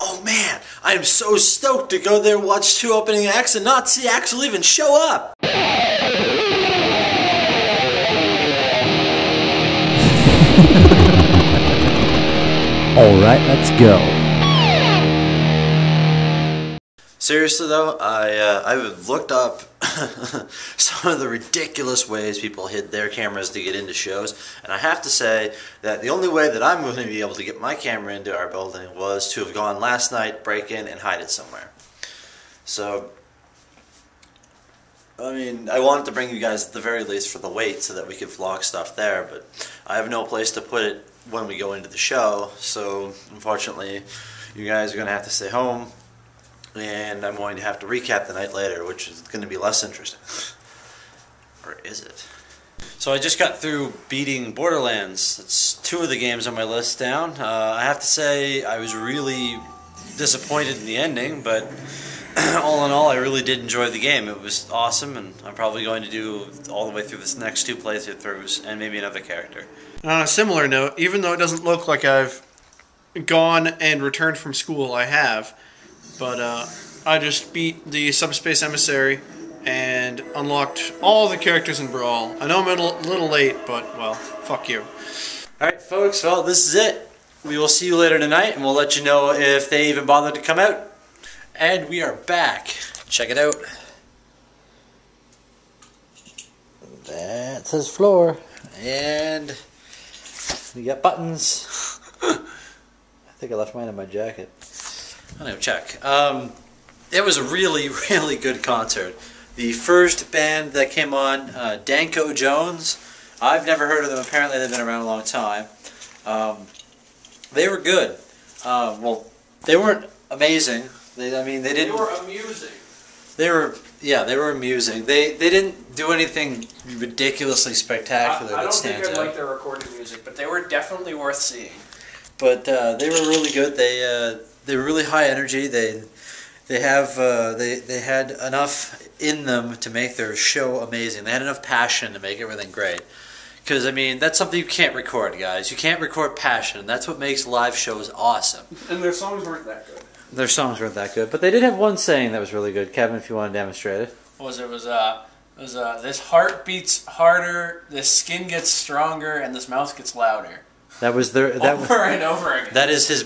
oh man, I am so stoked to go there, watch 2 opening acts, and not see Axel even show up. Alright, let's go. Seriously though, I looked up some of the ridiculous ways people hid their cameras to get into shows, and I have to say that the only way that I'm going to be able to get my camera into our building was to have gone last night, break in, and hide it somewhere. So, I mean, I wanted to bring you guys at the very least for the wait so that we could vlog stuff there, but I have no place to put it when we go into the show, so unfortunately you guys are going to have to stay home. And I'm going to have to recap the night later, which is going to be less interesting. Or is it? So I just got through beating Borderlands. That's 2 of the games on my list down. I have to say I was really disappointed in the ending, but all in all I really did enjoy the game. It was awesome, and I'm probably going to do all the way through this next 2 playthroughs and maybe another character. On a similar note, even though it doesn't look like I've gone and returned from school, I have. But I just beat the Subspace Emissary and unlocked all the characters in Brawl. I know I'm a little late, but, well, fuck you. Alright folks, well this is it. We will see you later tonight, and we'll let you know if they even bothered to come out. And we are back. Check it out. That says floor. And we got buttons. I think I left mine in my jacket. I don't check. It was a really, really good concert. The first band that came on, Danko Jones, I've never heard of them. Apparently they've been around a long time. They were good. Well, they weren't amazing. They didn't. They were amusing. They were amusing. They didn't do anything ridiculously spectacular. I don't think think I like their recorded music, but they were definitely worth seeing. But they were really good. They were really high energy. They had enough in them to make their show amazing. They had enough passion to make everything great. Because I mean, that's something you can't record, guys. You can't record passion. That's what makes live shows awesome. And their songs weren't that good. Their songs weren't that good, but they did have one saying that was really good. Kevin, if you want to demonstrate it. What was it? This heart beats harder, this skin gets stronger, and this mouth gets louder. That was their over and over again. That is his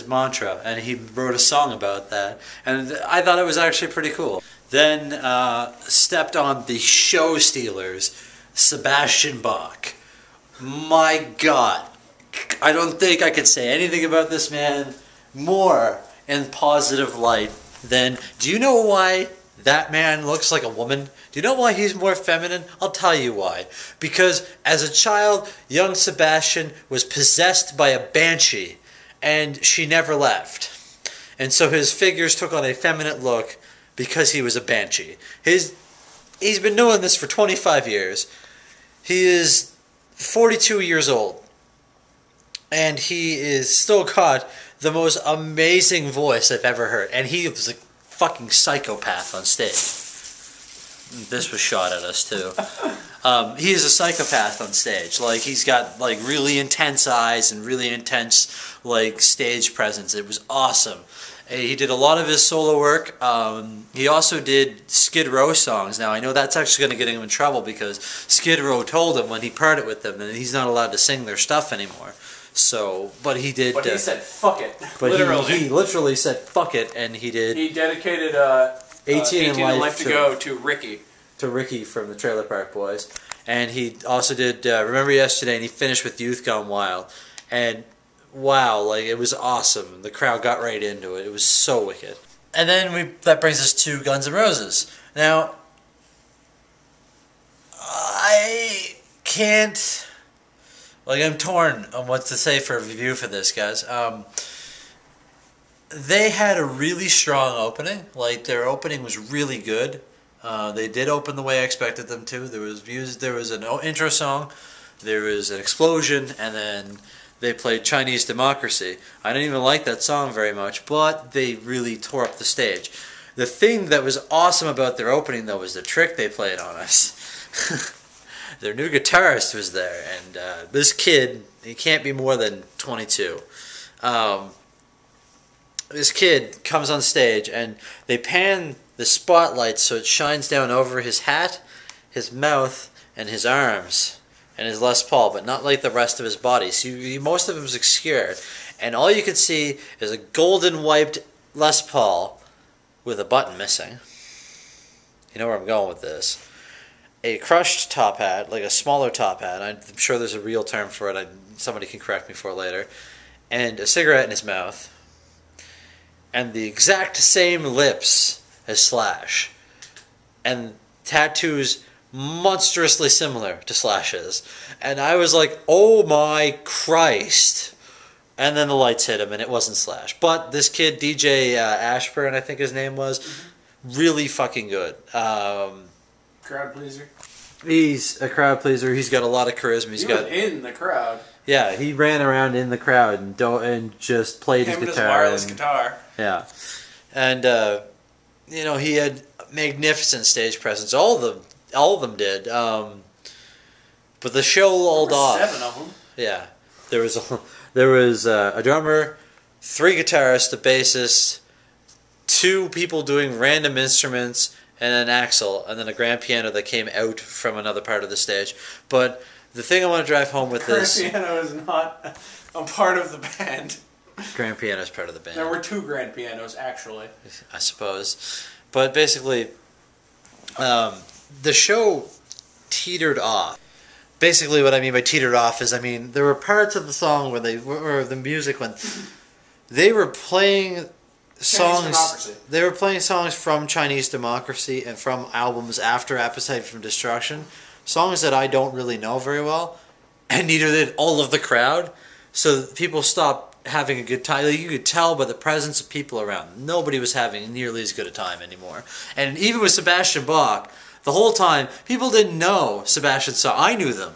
mantra, and he wrote a song about that, and I thought it was actually pretty cool. Then stepped on the show stealers, Sebastian Bach. My God, I don't think I could say anything about this man more in positive light than. Do you know why that man looks like a woman? Do you know why he's more feminine? I'll tell you why. Because as a child, young Sebastian was possessed by a Banshee, and she never left. And so his figures took on a feminine look because he was a Banshee. He's been doing this for 25 years. He is 42 years old. And he is still got the most amazing voice I've ever heard. And he was a fucking psychopath on stage. This was shot at us too. He is a psychopath on stage. Like, he's got like really intense eyes and really intense like stage presence. It was awesome. He did a lot of his solo work. He also did Skid Row songs. Now I know that's actually going to get him in trouble because Skid Row told him when he paired it with them that he's not allowed to sing their stuff anymore. So, but he did. But he said "fuck it." But he literally said "fuck it," and he did. He dedicated 18 in Life to Go to Ricky. To Ricky from the Trailer Park Boys. And he also did Remember Yesterday, and he finished with Youth Gone Wild. And wow, like, it was awesome. The crowd got right into it. It was so wicked. And then that brings us to Guns N' Roses. Now, I can't. Like, I'm torn on what to say for a review for this, guys. They had a really strong opening. Like, their opening was really good. They did open the way I expected them to. There was an intro song, there was an explosion, and then they played Chinese Democracy. I didn't even like that song very much, but they really tore up the stage. The thing that was awesome about their opening, though, was the trick they played on us. Their new guitarist was there, and this kid, he can't be more than 22. this kid comes on stage and they pan the spotlight so it shines down over his hat, his mouth, and his arms, and his Les Paul, but not like the rest of his body. So most of him is obscured, and all you can see is a golden wiped Les Paul with a button missing. You know where I'm going with this. A crushed top hat, like a smaller top hat. I'm sure there's a real term for it. Somebody can correct me for it later. And a cigarette in his mouth. And the exact same lips as Slash. And tattoos monstrously similar to Slash's. And I was like, oh my Christ. And then the lights hit him and it wasn't Slash. But this kid, DJ Ashburn, I think his name was, really fucking good. Crowd pleaser. He's a crowd pleaser. He's got a lot of charisma. He was in the crowd. Yeah, he ran around in the crowd and just played his guitar. His wireless guitar. Yeah, and you know, he had magnificent stage presence. All of them did. But the show lulled off. 7 of them. Yeah, there was a drummer, 3 guitarists, a bassist, 2 people doing random instruments, and an Axel, and then a grand piano that came out from another part of the stage. But the thing I want to drive home with this... Grand piano is not a part of the band. Grand piano is part of the band. There were 2 grand pianos, actually. I suppose. But basically, the show teetered off. Basically what I mean by teetered off is, I mean, there were parts of the song where the music when they were playing songs. They were playing songs from Chinese Democracy and from albums after Appetite for Destruction, songs that I don't really know very well, and neither did all of the crowd. So people stopped having a good time. Like, you could tell by the presence of people around. Nobody was having nearly as good a time anymore. And even with Sebastian Bach, the whole time people didn't know Sebastian's songs. I knew them,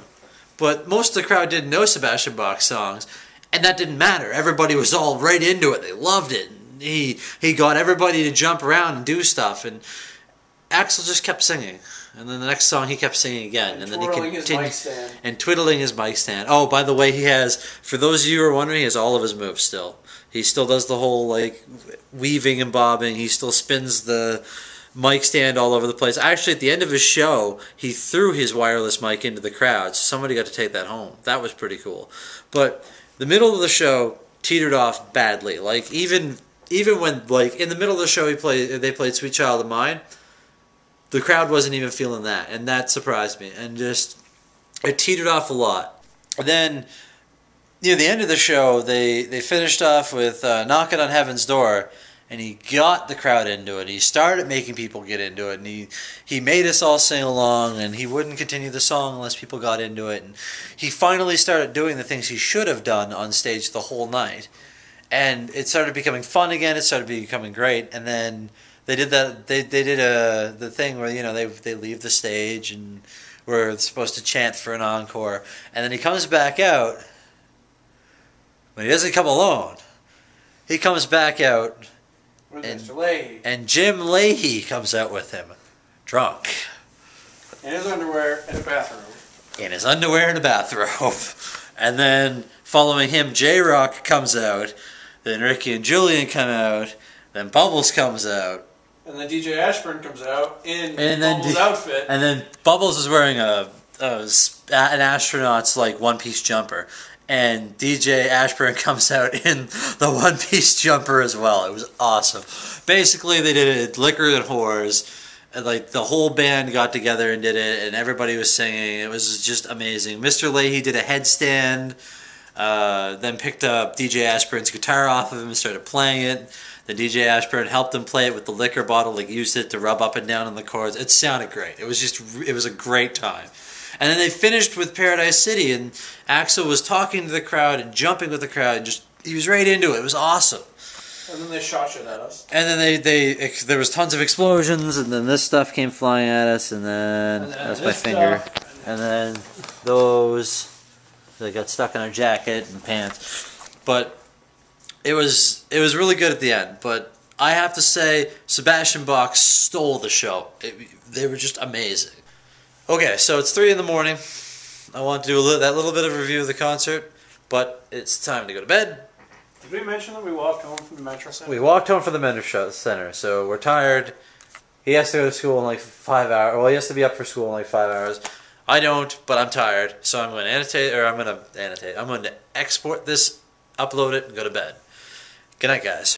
but most of the crowd didn't know Sebastian Bach's songs, and that didn't matter. Everybody was all right into it. They loved it. He got everybody to jump around and do stuff, and Axl just kept singing. And then the next song he kept singing again, and then he continued and twiddling his mic stand. Oh, by the way, he has, for those of you who are wondering, he has all of his moves still. He still does the whole like weaving and bobbing. He still spins the mic stand all over the place. Actually, at the end of his show, he threw his wireless mic into the crowd, so somebody got to take that home. That was pretty cool. But the middle of the show teetered off badly. Like even when, like, in the middle of the show they played Sweet Child of Mine, the crowd wasn't even feeling that, and that surprised me. And just, it teetered off a lot. And then, near the end of the show, they finished off with Knocking on Heaven's Door, and he got the crowd into it. He started making people get into it, and he made us all sing along, and he wouldn't continue the song unless people got into it. And he finally started doing the things he should have done on stage the whole night. And it started becoming fun again. It started becoming great. And then they did that. They did the thing where, you know, they leave the stage and we're supposed to chant for an encore. And then he comes back out. But he doesn't come alone. He comes back out with Mr. Leahy. And Jim Leahy comes out with him, drunk, in his underwear in a bathrobe. In his underwear in a bathrobe. And then following him, J-Rock comes out. Then Ricky and Julian come out. Then Bubbles comes out. And then DJ Ashburn comes out in Bubbles' outfit. And then Bubbles is wearing an astronaut's like one-piece jumper. And DJ Ashburn comes out in the one-piece jumper as well. It was awesome. Basically, they did it Liquor and Whores. And, like, the whole band got together and did it, and everybody was singing. It was just amazing. Mr. Leahy did a headstand. Then picked up DJ Ashburn's guitar off of him and started playing it. Then DJ Ashburn helped him play it with the liquor bottle, like used it to rub up and down on the chords. It sounded great. It was a great time. And then they finished with Paradise City, and Axl was talking to the crowd and jumping with the crowd. And he was right into it. It was awesome. And then they shot shit at us. And then there was tons of explosions, and then this stuff came flying at us, and then that's my finger. And then those... They got stuck in our jacket and pants, but it was really good at the end. But I have to say, Sebastian Bach stole the show. They were just amazing. Okay, so it's 3 in the morning. I want to do that little bit of review of the concert, but it's time to go to bed. Did we mention that we walked home from the Metro Center? We walked home from the Metro Center, so we're tired. He has to go to school in like 5 hours. Well, he has to be up for school in like 5 hours. I don't, but I'm tired, so I'm going to I'm going to export this, upload it, and go to bed. Good night, guys.